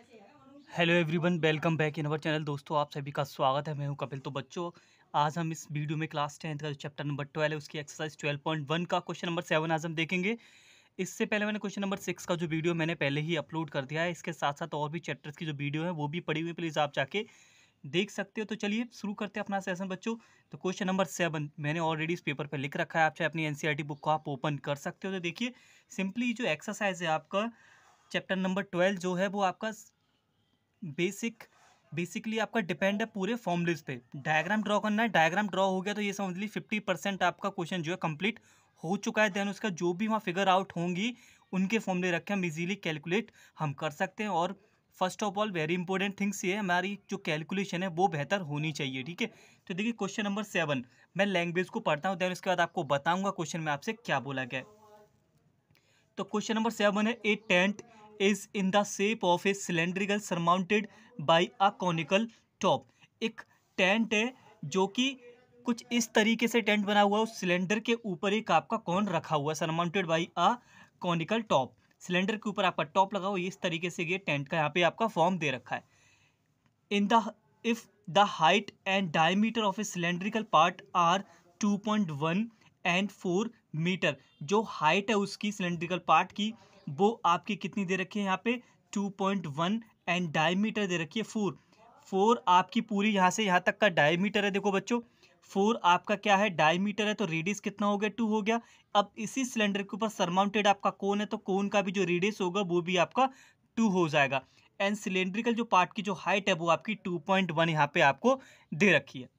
Hello everyone, welcome back in our channel. दोस्तों, आप सभी का स्वागत है। मैं हूं कपिल। तो बच्चों, आज हम इस वीडियो में क्लास 10th का जो चैप्टर नंबर 12 है उसकी एक्सरसाइज 12.1 का क्वेश्चन नंबर 7 आज हम देखेंगे। इससे पहले मैंने क्वेश्चन नंबर 6 का जो वीडियो मैंने पहले ही अपलोड कर दिया है। इसके साथ साथ और भी चैप्टर्स की जो वीडियो है वो भी पड़ी हुई, प्लीज़ आप जाके देख सकते हो। तो चलिए शुरू करते हैं अपना सेशन बच्चों। तो क्वेश्चन नंबर 7 मैंने ऑलरेडी इस पेपर पर लिख रखा है। आप चाहे अपनी एनसीईआरटी बुक को आप ओपन कर सकते हो। तो देखिए, सिंपली जो एक्सरसाइज है आपका चैप्टर नंबर 12 जो है वो आपका बेसिकली आपका डिपेंड है पूरे फॉर्मूलेस पे। डायग्राम ड्रॉ करना है, डायग्राम ड्रॉ हो गया तो ये समझ ली 50% आपका क्वेश्चन जो है कंप्लीट हो चुका है। देन उसका जो भी वहाँ फिगर आउट होंगी उनके फॉर्मूले रखे हम इजीली कैलकुलेट हम कर सकते हैं। और first of all very important things ये है, हमारी जो कैलकुलेशन है वो बेहतर होनी चाहिए। ठीक है, तो देखिए क्वेश्चन नंबर 7 मैं लैंग्वेज को पढ़ता हूँ, देन उसके बाद आपको बताऊंगा क्वेश्चन में आपसे क्या बोला गया है। तो क्वेश्चन नंबर 7 है, a tent is in the shape of a cylindrical surmounted by a conical top. एक टेंट है जो कि कुछ इस तरीके से टेंट बना हुआ है, उस सिलेंडर के ऊपर एक आपका कॉन रखा हुआ है, surmounted by a conical top. Cylinder के ऊपर आपका टॉप लगा हुआ है, इस तरीके से ये टेंट का यहाँ पे आपका फॉर्म दे रखा है। in the if the height and diameter of a cylindrical part are 2.1 and 4 metre, जो हाइट है उसकी सिलेंड्रिकल पार्ट की वो आपकी कितनी दे रखी है यहाँ पे 2.1 एंड डायमीटर दे रखी है 4। 4 आपकी पूरी यहाँ से यहाँ तक का डायमीटर है। देखो बच्चों, 4 आपका क्या है, डायमीटर है, तो रेडियस कितना हो गया, 2 हो गया। अब इसी सिलेंडर के ऊपर सरमाउंटेड आपका कोन है, तो कोन का भी जो रेडियस होगा वो भी आपका 2 हो जाएगा। एंड सिलेंड्रिकल जो पार्ट की जो हाइट है वो आपकी 2.1 यहाँ पे आपको दे रखी है।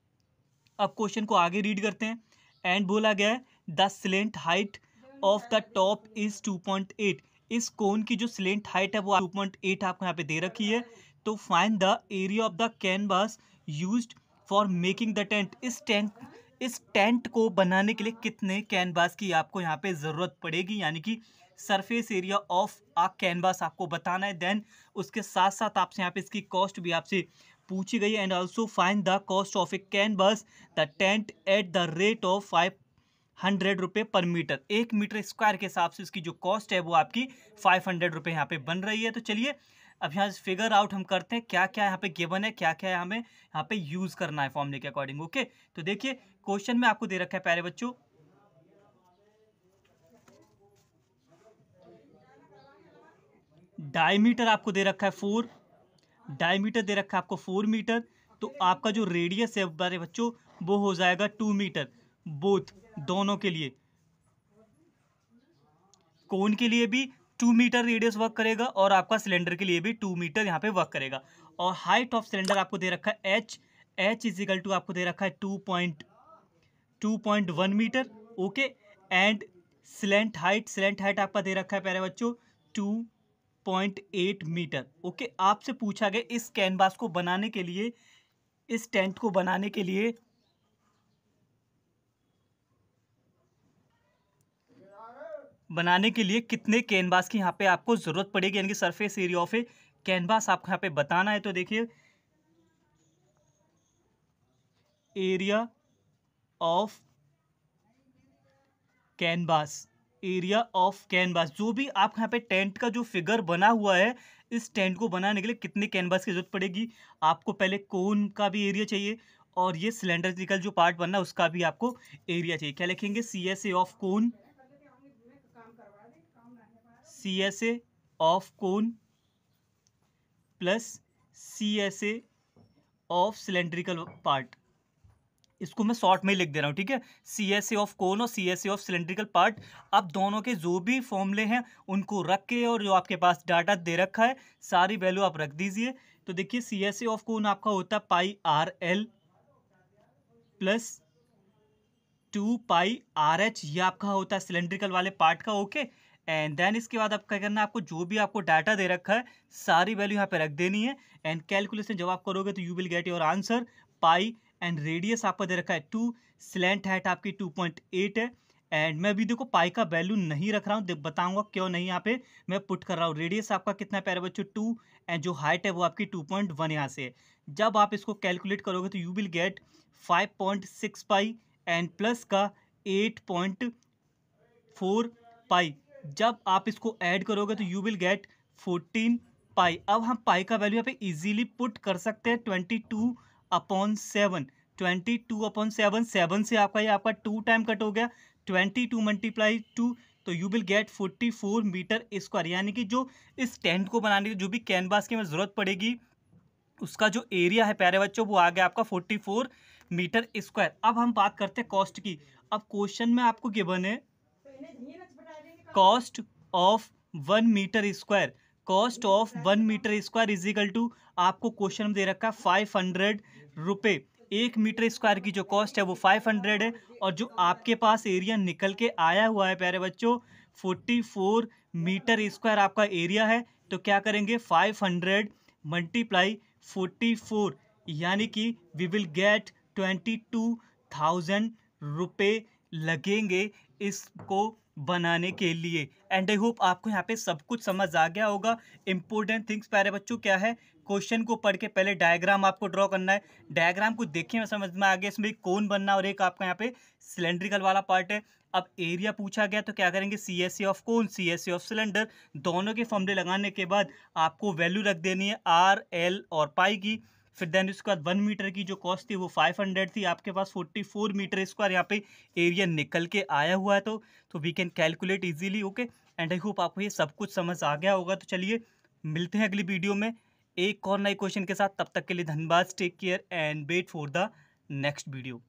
अब क्वेश्चन को आगे रीड करते हैं। एंड बोला गया है the slant height of the top is 2.8। इस कोन की जो स्लेंट हाइट है वो 2.8 आपको यहाँ पे दे रखी है। तो find the area of the canvas used for making the tent. इस टेंट को बनाने के लिए कितने कैनवास की आपको यहाँ पे ज़रूरत पड़ेगी, यानी कि surface area of a canvas आपको बताना है। देन उसके साथ साथ आपसे यहाँ पे इसकी कॉस्ट भी आपसे पूछी गई है। And also find the cost of A canvas the tent at the rate of 500 रुपये पर मीटर। 1 मीटर स्क्वायर के हिसाब से इसकी जो कॉस्ट है वो आपकी 500 रुपये यहाँ पे बन रही है। तो चलिए अब यहाँ से फिगर आउट हम करते हैं क्या क्या यहाँ पे गिवन है, क्या क्या हमें यहाँ पे यूज करना है फॉर्मूले के अकॉर्डिंग। ओके, तो देखिए क्वेश्चन में आपको दे रखा है प्यारे बच्चों, डायमीटर आपको दे रखा है 4, डायमीटर दे रखा है आपको 4 मीटर। तो आपका जो रेडियस है प्यारे बच्चों वो हो जाएगा 2 मीटर, बोथ दोनों के लिए। कोन के लिए भी 2 मीटर रेडियस वर्क करेगा और आपका सिलेंडर के लिए भी 2 मीटर यहाँ पे वर्क करेगा। और हाइट ऑफ सिलेंडर आपको दे रखा है एच इज इक्वल टू आपको दे रखा है 2.1 metre. Okay, and slant height आपका दे रखा है प्यारे बच्चों 2.8 मीटर। ओके, आपसे पूछा गया इस कैनवास को बनाने के लिए, इस टेंट को बनाने के लिए कितने कैनवास की यहाँ पे आपको जरूरत पड़ेगी, यानी कि surface area of A canvas आपको यहाँ पे बताना है। तो देखिए area of canvas, area of canvas, जो भी आप यहाँ पे टेंट का जो फिगर बना हुआ है, इस टेंट को बनाने के लिए कितने कैनवास की जरूरत पड़ेगी। आपको पहले कोन का भी एरिया चाहिए और ये सिलेंड्रिकल जो पार्ट बनना है उसका भी आपको एरिया चाहिए। क्या लिखेंगे, CSA of cone, CSA of cone plus CSA of cylindrical part. इसको मैं शॉर्ट में ही लिख दे रहा हूँ, ठीक है। CSA ऑफ कोन और CSA ऑफ सिलेंड्रिकल पार्ट। अब दोनों के जो भी फॉर्मूले हैं उनको रख के और जो आपके पास डाटा दे रखा है सारी वैल्यू आप रख दीजिए। तो देखिए CSA ऑफ कोन आपका होता है πRL प्लस 2πRH, ये आपका होता है सिलेंड्रिकल वाले पार्ट का। ओके, एंड देन इसके बाद आप क्या करना है, आपको जो भी आपको डाटा दे रखा है सारी वैल्यू यहाँ पे रख देनी है। एंड कैलकुलेशन जब आप करोगे तो you will get your answer pi. And radius आपका दे रखा है 2, स्लैंट हाइट आपकी 2.8 है। एंड मैं भी देखो पाई का वैल्यू नहीं रख रहा हूँ, बताऊंगा क्यों नहीं यहाँ पे मैं पुट कर रहा हूँ। रेडियस आपका कितना है प्यारे बच्चों 2, एंड जो हाइट है वो आपकी 2.1 यहाँ से है। जब आप इसको कैलकुलेट करोगे तो you will gate 5.6 pi and plus का 8.4 पाई। जब आप इसको ऐड करोगे तो यू विल गेट 14 पाई। अब हम पाई का वैल्यू यहाँ पे इजीली पुट कर सकते हैं 22/7। 22/7, 7 से आपका ये आपका 2 टाइम कट हो गया, 22 मल्टीप्लाई 2, तो you will get 44 metre square. यानी कि जो इस टेंट को बनाने की जो भी कैनवास की हमें ज़रूरत पड़ेगी उसका जो एरिया है प्यारे बच्चों वो आ गया आपका 44 मीटर स्क्वायर। अब हम बात करते हैं कॉस्ट की। अब क्वेश्चन में आपको गिवन है cost of 1 metre square. Cost of 1 metre square is equal to, आपको क्वेश्चन में दे रखा है 500 रुपये। 1 मीटर स्क्वायर की जो कॉस्ट है वो 500 है, और जो आपके पास एरिया निकल के आया हुआ है प्यारे बच्चों 44 मीटर स्क्वायर आपका एरिया है। तो क्या करेंगे 500 मल्टीप्लाई 44, यानी कि वी विल गेट 22,000 रुपये लगेंगे इसको बनाने के लिए। एंड आई होप आपको यहाँ पे सब कुछ समझ आ गया होगा। इंपॉर्टेंट थिंग्स प्यारे बच्चों क्या है, क्वेश्चन को पढ़ के पहले डायग्राम आपको ड्रॉ करना है। डायग्राम को देखिए में समझ में आ गया, इसमें एक कोन बनना और एक आपका यहाँ पे सिलेंड्रिकल वाला पार्ट है। अब एरिया पूछा गया तो क्या करेंगे CSA of cone, CSA of cylinder, दोनों के फॉर्मूले लगाने के बाद आपको वैल्यू रख देनी है R, L और पाई की। फिर देन उसके बाद 1 मीटर की जो कॉस्ट थी वो 500 थी, आपके पास 44 मीटर स्क्वायर यहाँ पे एरिया निकल के आया हुआ है। तो we can calculate easily. Okay, and I hope आपको ये सब कुछ समझ आ गया होगा। तो चलिए मिलते हैं अगली वीडियो में एक और नए क्वेश्चन के साथ। तब तक के लिए धन्यवाद, take care and wait for the next video.